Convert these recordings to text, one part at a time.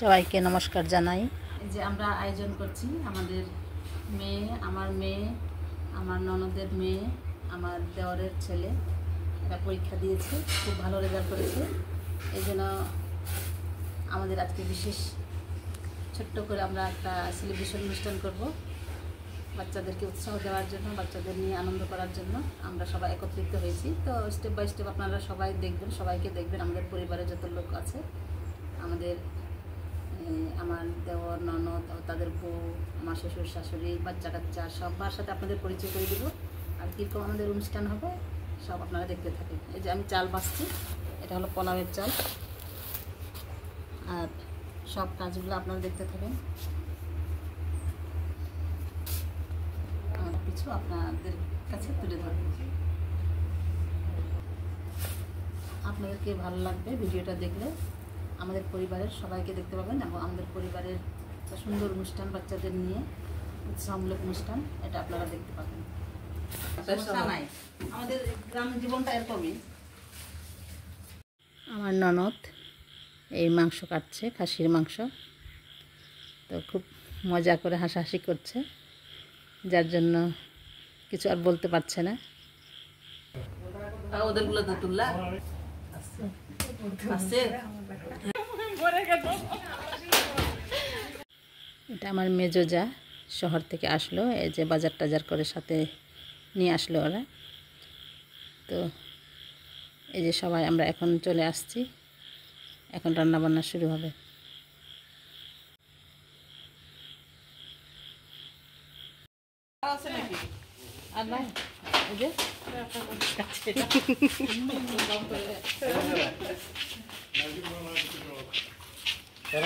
সবাইকে নমস্কার জানাই। এই যে আমরা আয়োজন করছি, আমাদের মেয়ে, আমার ননদের মেয়ে, আমার দেওরের ছেলে, এরা পরীক্ষা দিয়েছে, খুব ভালো রেজাল্ট করেছে। এই জন্য আমাদের আজকে বিশেষ ছোট্ট করে আমরা একটা সেলিব্রেশন অনুষ্ঠান করব, বাচ্চাদেরকে উৎসাহ দেওয়ার জন্য, বাচ্চাদের নিয়ে আনন্দ করার জন্য আমরা সবাই একত্রিত হয়েছি। তো স্টেপ বাই স্টেপ আপনারা সবাই দেখবেন, সবাইকে দেখবেন। আমাদের পরিবারে যত লোক আছে, আমার দেওর, ননদ, তাদের বউ, আমার শ্বশুর শাশুড়ি, বাচ্চা কাচ্চা সবার সাথে আপনাদের পরিচয় করে দেবো। আর কীরকম আমাদের অনুষ্ঠান হবে সব আপনারা দেখতে থাকেন। এই যে আমি চাল বাছছি, এটা হলো পোলাওয়ের চাল। আর সব কাজগুলো আপনারা দেখতে থাকেন, আমার কিছু আপনাদের কাছে তুলে ধরবো। আপনাদেরকে ভালো লাগবে ভিডিওটা দেখলে, আমাদের পরিবারের সবাইকে দেখতে পাবেন এবং আমাদের পরিবারের একটা সুন্দর অনুষ্ঠান, বাচ্চাদের নিয়ে উৎসাহমূলক অনুষ্ঠান, এটা আপনারা দেখতে পাবেন। আমাদের গ্রাম জীবনটা এরকমই। আমার ননদ এই মাংস কাটছে, খাসির মাংস। তো খুব মজা করে হাসাহাসি করছে, যার জন্য কিছু আর বলতে পারছে না। ওদেরগুলো তো তুললা এটা আমার মেজো যা শহর থেকে আসলো, এই যে বাজার টাজার করে সাথে নিয়ে আসলো ওরা। তো এই যে সবাই আমরা এখন চলে আসছি, এখন রান্না বান্না শুরু হবে।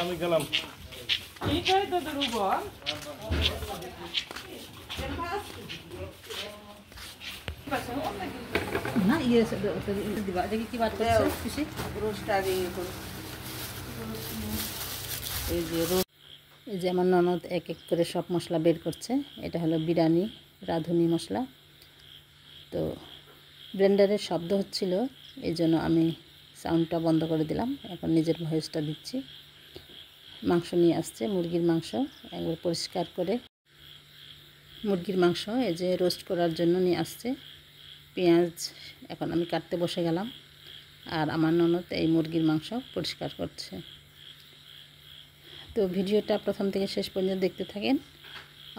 আমি গেলাম না ইয়ে দিবা, দেখি কি বাদ করছে খুশি। এই যে আমার ননদ এক এক করে সব মশলা বের করছে। এটা হলো বিরিয়ানি রাঁধুনি মশলা। তো ব্লেন্ডারের শব্দ হচ্ছিল, এই জন্য আমি সাউন্ডটা বন্ধ করে দিলাম। এখন নিজের ভয়েসটা দিচ্ছি। মাংস নিয়ে আসছে, মুরগির মাংস, একবার পরিষ্কার করে মুরগির মাংস এই যে রোস্ট করার জন্য নিয়ে আসছে। পেঁয়াজ এখন আমি কাটতে বসে গেলাম, আর আমার ননদ এই মুরগির মাংস পরিষ্কার করছে। তো ভিডিওটা প্রথম থেকে শেষ পর্যন্ত দেখতে থাকেন,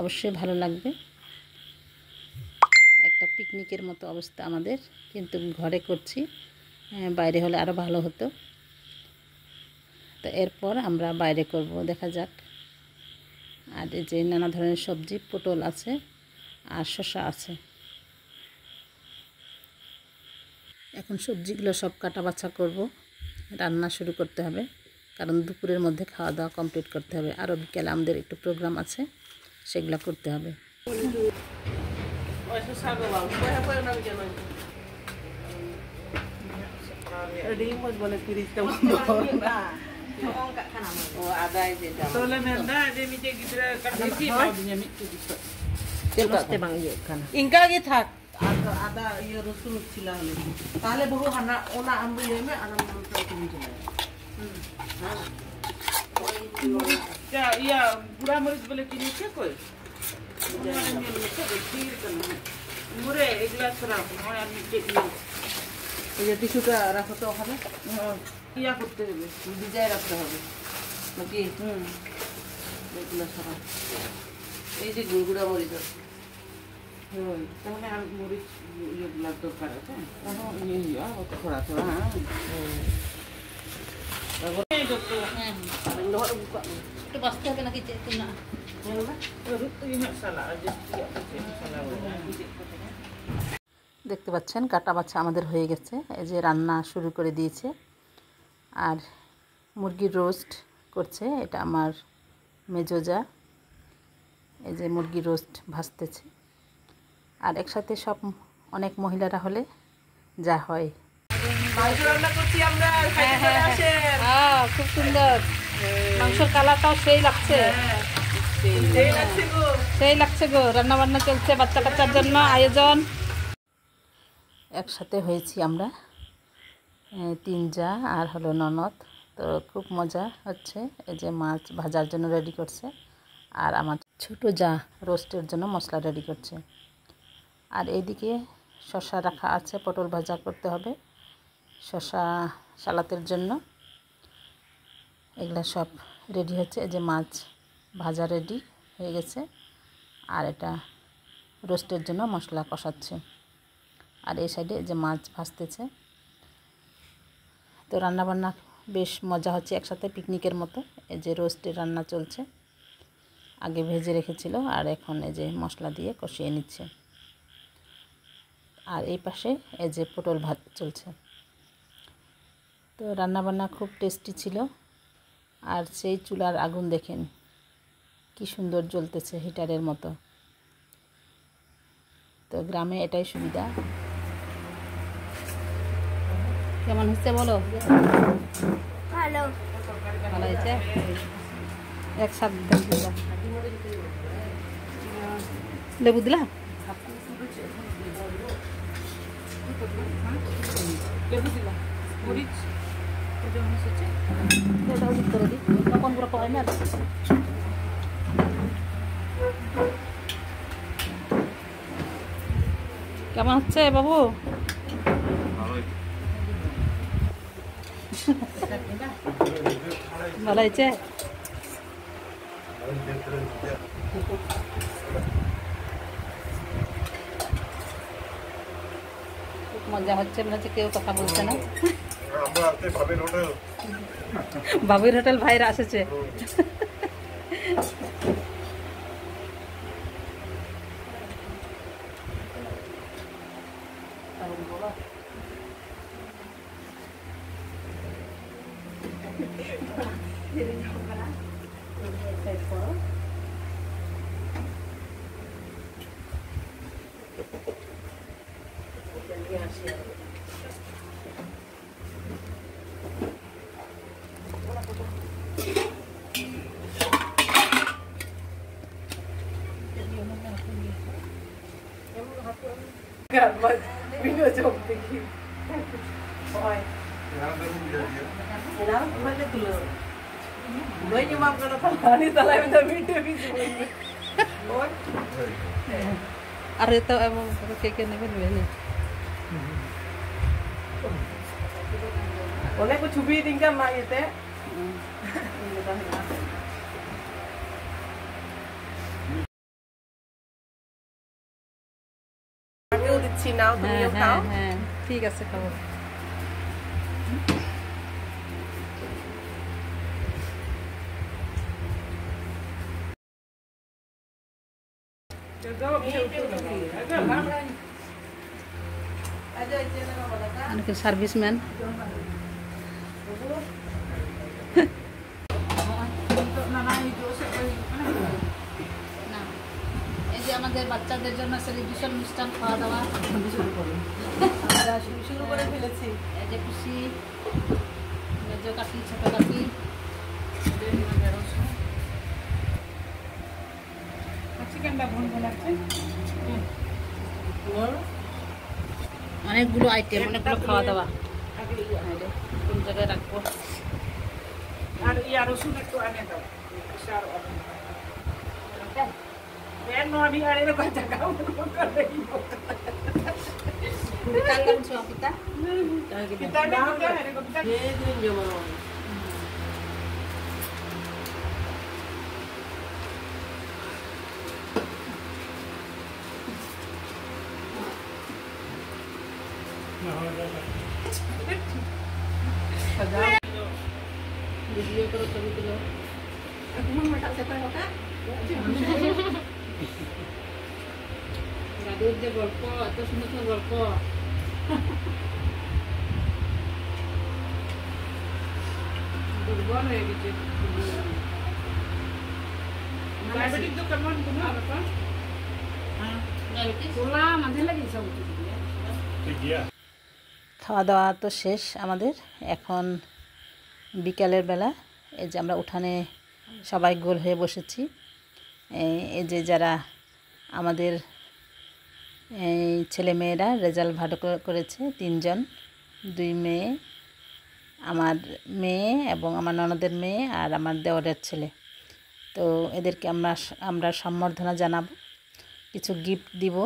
অবশ্যই ভালো লাগবে। একটা পিকনিকের মতো অবস্থা আমাদের, কিন্তু ঘরে করছি, বাইরে হলে আরও ভালো হতো। তো এরপর আমরা বাইরে করব, দেখা যাক। আর এই যে নানা ধরনের সবজি, পটল আছে আর শসা আছে। এখন সবজিগুলো সব কাটা বাছা করব, রান্না শুরু করতে হবে, কারণ দুপুরের মধ্যে খাওয়া দাওয়া কমপ্লিট করতে হবে। আরও বিকেলে আমাদের একটু প্রোগ্রাম আছে, সেগুলো করতে হবে। ইনকা lagi থাক আদা ইয়ে রসুন ছিল তাহলে বহু হানা ওনা আমবি লেমে আনা মনটা তুমি দিলে क्या या बुरा मरीज बोले कि नहीं कोई मुरे एक गिलास রাখ মই আমি দেখি এই যে টিস্যুটা রাখো তো ওখানে ইয়া করতে হবে, ভিজায় রাখতে হবে নাকি এগুলো সারা। এই যে গুড়গুড়া মরিচ আছে, তাহলে আর মরিচ ইয়েগুলো দরকার আছে, থোড়া থোড়া। একটু বাঁচতে হবে নাকি না? দেখতে পাচ্ছেন কাটা বাচ্চা আমাদের হয়ে গেছে। এই যে রান্না শুরু করে দিয়েছে, আর মুরগির রোস্ট করছে, এটা আমার মেজোজা। এই যে মুরগির রোস্ট ভাজতেছে। আর একসাথে সব অনেক মহিলারা হলে যা হয়। খুব সুন্দর মাংসের কালারটাও সেই লাগছে, সেই লাগছে গো। রান্না বান্না চলছে, বাচ্চা কাচ্চার জন্য আয়োজন। একসাথে হয়েছি আমরা, তিন যা আর হলো ননদ। তো তো খুব মজা হচ্ছে। এই যে মাছ ভাজার জন্য রেডি করছে, আর আমার ছোটো যা রোস্টের জন্য মশলা রেডি করছে। আর এইদিকে শসা রাখা আছে, পটল ভাজা করতে হবে শসা সালাতের জন্য। এগুলা সব রেডি হচ্ছে। এই যে মাছ ভাজা রেডি হয়ে গেছে, আর এটা রোস্টের জন্য মশলা কষাচ্ছে। আর এই সাইডে যে মাছ ভাজতেছে। তো রান্নাবান্না বেশ মজা হচ্ছে একসাথে, পিকনিকের মতো। এই যে রোস্টের রান্না চলছে, আগে ভেজে রেখেছিল আর এখন এই যে মশলা দিয়ে কষিয়ে নিচ্ছে। আর এই পাশে এই যে পটল ভাত চলছে। তো রান্নাবান্না খুব টেস্টি ছিল। আর সেই চুলার আগুন দেখেন কি সুন্দর জ্বলতেছে, হিটারের মতো। তো গ্রামে এটাই সুবিধা। কেমন হচ্ছে বলো? ভালো। ভালো হয়েছে। একসাথে লেবু দিলা? কেমন হচ্ছে বাবু? ভালো হয়েছে। খুব মজা হচ্ছে, মনে হচ্ছে কেউ কথা বলছে না। বাবুর হোটেল ভাইরা আসছে। আর তো কে নেবেন? Oleh ko chubi tinggal mak ite. আমিও দিচ্ছি, নাও তুমিও খাও। হ্যাঁ ঠিক আছে, খাবো। অনেকে সার্ভিসম্যান। এই যে আমাদের বাচ্চাদের জন্য সেলিব্রেশন অনুষ্ঠান, খাওয়া দাওয়া শুরু করে ফেলেছি। এই যে খুশি মেজো কাকি, ছোটো কাকি, অনেকগুলো আইটেম, অনেকগুলো খাওয়া দাওয়া। কোন জায়গায় রাখবো? আর ইয়া রসুন একটু আনে দাও। Ben no había ido con esta cama, kita kita video karo ছবি তুলো। দাদুর যে গল্প, এত সুন্দর সুন্দর গল্প। দুর্বল হয়ে গেছে। ডায়াবেটিক তো কেমন তোমার ব্যাপার? তোলা মাঝে লাগে সব খাওয়া দাওয়া তো শেষ আমাদের। এখন বিকালের বেলা এই যে আমরা উঠানে সবাই গোল হয়ে বসেছি। এই যে যারা আমাদের ছেলে মেয়েরা রেজাল্ট ভালো করেছে, 3 জন, 2 মেয়ে আমার মেয়ে এবং আমার ননদের মেয়ে আর আমার দেওরের ছেলে। তো এদেরকে আমরা সম্বর্ধনা জানাবো, কিছু গিফট দিব,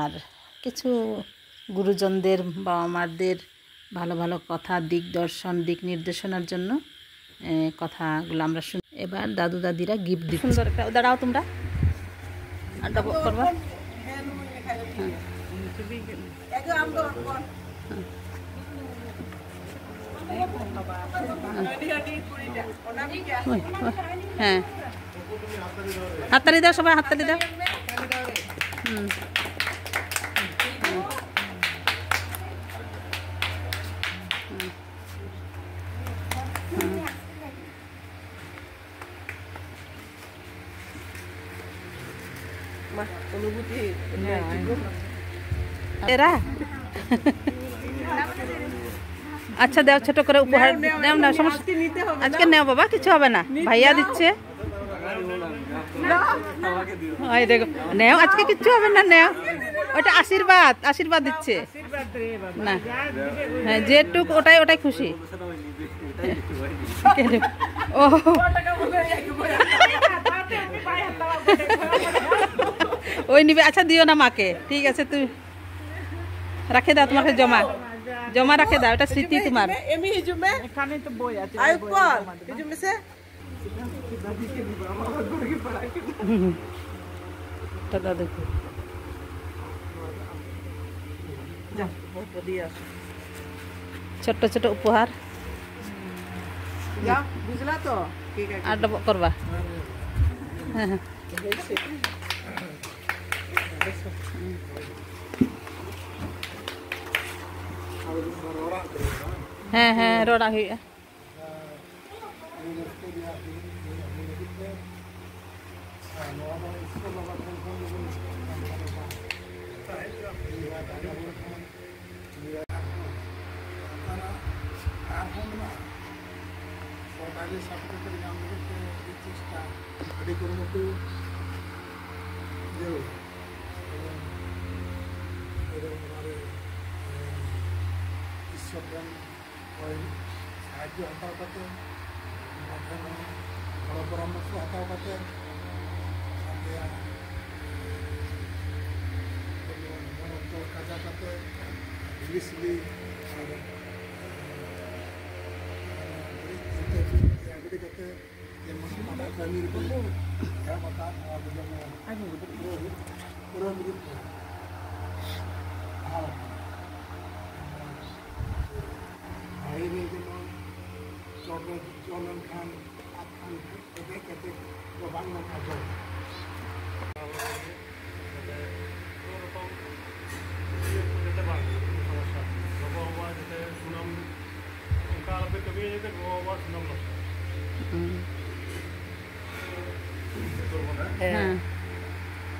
আর কিছু গুরুজনদের বাবা মাদের ভালো ভালো কথা, দিক দর্শন, দিক নির্দেশনার জন্য কথাগুলো আমরা শুনি। এবার দাদু দাদিরা গিফট দিচ্ছে। সুন্দর একটা দাঁড়াও তোমরা, আড্ডা করবা। হ্যাঁ, হাততালি দাও সবাই, হাততালি দাও। এরা আচ্ছা দাও, ছোট করে উপহার দাও না, সমস্যা আজকে নেও বাবা, কিছু হবে না, ভাইয়া দিচ্ছে। ওই দেখো, নেও, আজকে কিচ্ছু হবে না, নেও, ওটা আশীর্বাদ, আশীর্বাদ দিচ্ছে না। হ্যাঁ, যেটুক ওটাই খুশি। ও ওই নিবে, আচ্ছা দিও না মাকে, ঠিক আছে, তুমি রাখে দাও, তোমাকে জমা জমা রাখে দাও, এটা স্মৃতি তোমার। এখানে তো বই আছে। ছোট্ট ছোট উপহার, বুঝলা তো? আড্ডা করবা। হ্যাঁ হ্যাঁ হ্যাঁ, রোড়া হইয়া সরকারি সার্টিফিকেট আমাদেরকে এই চেষ্টা আদি করমতো জরুরি এবং আমাদের ঈশ্বরদান সাহায্য হাতাও কাতে বড় পরামর্শ হাতাও কাতে কাজা কাতে ইংলিশলি Kita yang masih pada kami itu ya maka kurang begitu. Ini cuma jalan akan ketik kebangan aja.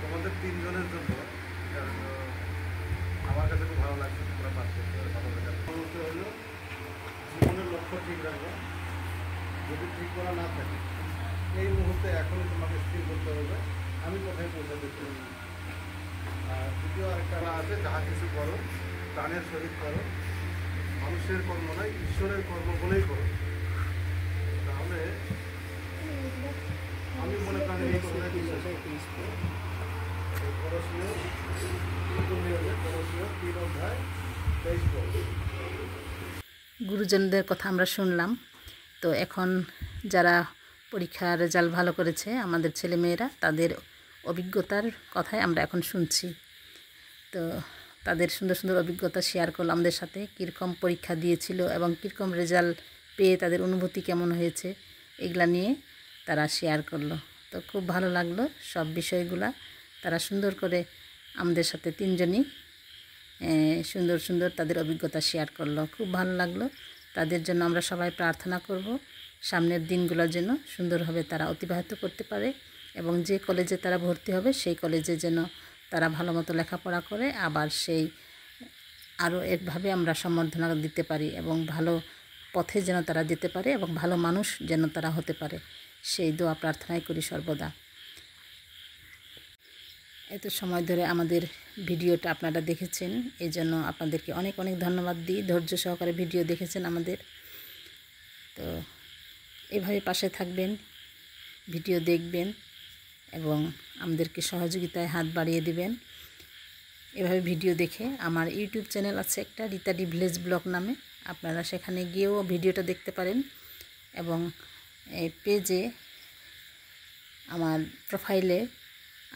তোমাদের তিনজনের জন্য আমার কাছে খুব ভালো লাগছে, তোমরা পাচ্ছ। সমস্যা হলো জীবনের লক্ষ্য ঠিক রাখবো, যদি ঠিক করা না থাকে এই মুহূর্তে এখনই তোমাকে স্থির করতে হবে আমি কোথায় পৌঁছাতে চাই। আর দ্বিতীয় আরেকটা আছে, যাহা কিছু করো প্রাণের সহিত করো, মানুষের কর্ম নয় ঈশ্বরের কর্ম বলেই করো। তাহলে আমি মনে প্রাণে এই কথাটাই বিশ্বাস করি। গুরুজনদের কথা আমরা শুনলাম। তো এখন যারা পরীক্ষার রেজাল্ট ভালো করেছে, আমাদের ছেলেমেয়েরা, তাদের অভিজ্ঞতার কথাই আমরা এখন শুনছি। তো তাদের সুন্দর সুন্দর অভিজ্ঞতা শেয়ার করলো আমাদের সাথে, কীরকম পরীক্ষা দিয়েছিল এবং কীরকম রেজাল্ট পেয়ে তাদের অনুভূতি কেমন হয়েছে, এগুলা নিয়ে তারা শেয়ার করলো। তো খুব ভালো লাগলো সব বিষয়গুলা তারা সুন্দর করে আমাদের সাথে তিনজনই সুন্দর সুন্দর তাদের অভিজ্ঞতা শেয়ার করলো। খুব ভালো লাগলো। তাদের জন্য আমরা সবাই প্রার্থনা করব সামনের দিনগুলোর জন্য সুন্দরভাবে তারা অতিবাহিত করতে পারে এবং যে কলেজে তারা ভর্তি হবে সেই কলেজে যেন তারা ভালো মতো লেখাপড়া করে, আবার সেই আরও এভাবে আমরা সম্বর্ধনা দিতে পারি এবং ভালো পথে যেন তারা যেতে পারে এবং ভালো মানুষ যেন তারা হতে পারে, সেই দোয়া প্রার্থনাই করি সর্বদা। এত সময় ধরে আমাদের ভিডিওটা আপনারা দেখেছেন, এই জন্য আপনাদেরকে অনেক অনেক ধন্যবাদ দিই। ধৈর্য সহকারে ভিডিও দেখেছেন আমাদের। তো এভাবে পাশে থাকবেন, ভিডিও দেখবেন এবং আমাদেরকে সহযোগিতায় হাত বাড়িয়ে দিবেন। এভাবে ভিডিও দেখে আমার ইউটিউব চ্যানেল আছে একটা, রীতাদি ভিলেজ ব্লগ নামে, আপনারা সেখানে গিয়েও ভিডিওটা দেখতে পারেন। এবং এই পেজে আমার প্রোফাইলে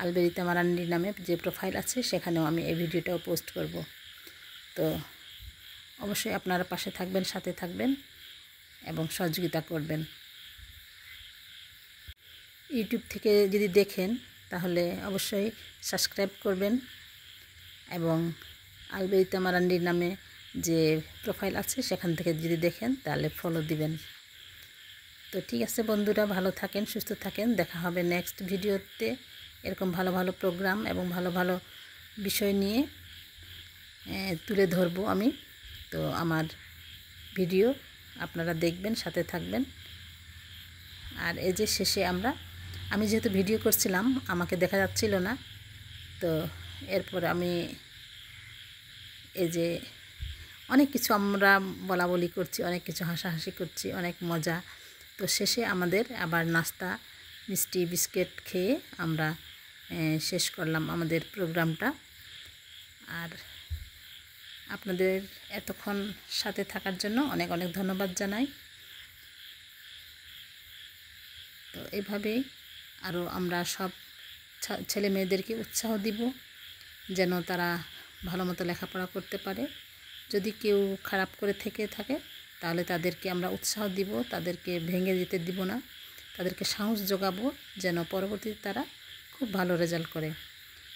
আলবেরিতা মারান্ডি নামে যে প্রোফাইল আছে, সেখানেও আমি এই ভিডিওটাও পোস্ট করব। তো অবশ্যই আপনারা পাশে থাকবেন, সাথে থাকবেন এবং সহযোগিতা করবেন। ইউটিউব থেকে যদি দেখেন তাহলে অবশ্যই সাবস্ক্রাইব করবেন এবং আলবেরিতা মারান্ডির নামে যে প্রোফাইল আছে সেখান থেকে যদি দেখেন তাহলে ফলো দিবেন। তো ঠিক আছে বন্ধুরা, ভালো থাকেন, সুস্থ থাকেন। দেখা হবে নেক্সট ভিডিওতে। এরকম ভালো ভালো প্রোগ্রাম এবং ভালো ভালো বিষয় নিয়ে তুলে ধরবো আমি। তো আমার ভিডিও আপনারা দেখবেন, সাথে থাকবেন। আর এই যে শেষে আমি যেহেতু ভিডিও করছিলাম, আমাকে দেখা যাচ্ছিল না, তো এরপর আমি এই যে অনেক কিছু আমরা বলা বলি করছি, অনেক কিছু হাসাহাসি করছি, অনেক মজা। তো শেষে আমাদের আবার নাস্তা, মিষ্টি, বিস্কিট খেয়ে আমরা শেষ করলাম আমাদের প্রোগ্রামটা। আর আপনাদের এতক্ষণ সাথে থাকার জন্য অনেক অনেক ধন্যবাদ জানাই। তো এভাবেই আরও আমরা সব ছেলে মেয়েদেরকে উৎসাহ দিব যেন তারা ভালো মতো লেখাপড়া করতে পারে। যদি কেউ খারাপ করে থাকে তাহলে তাদেরকে আমরা উৎসাহ দিব, তাদেরকে ভেঙে দিতে দিব না, তাদেরকে সাহস যোগাবো যেন পরবর্তীতে তারা খুব ভালো রেজাল্ট করে।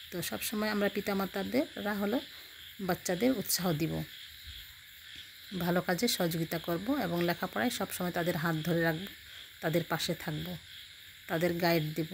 তো সব সময় আমরা পিতামাতাদেররা হলো বাচ্চাদের উৎসাহ দিব, ভালো কাজে সহযোগিতা করব এবং লেখাপড়ায় সব সময় তাদের হাত ধরে রাখব, তাদের পাশে থাকব, তাদের গাইড দেব।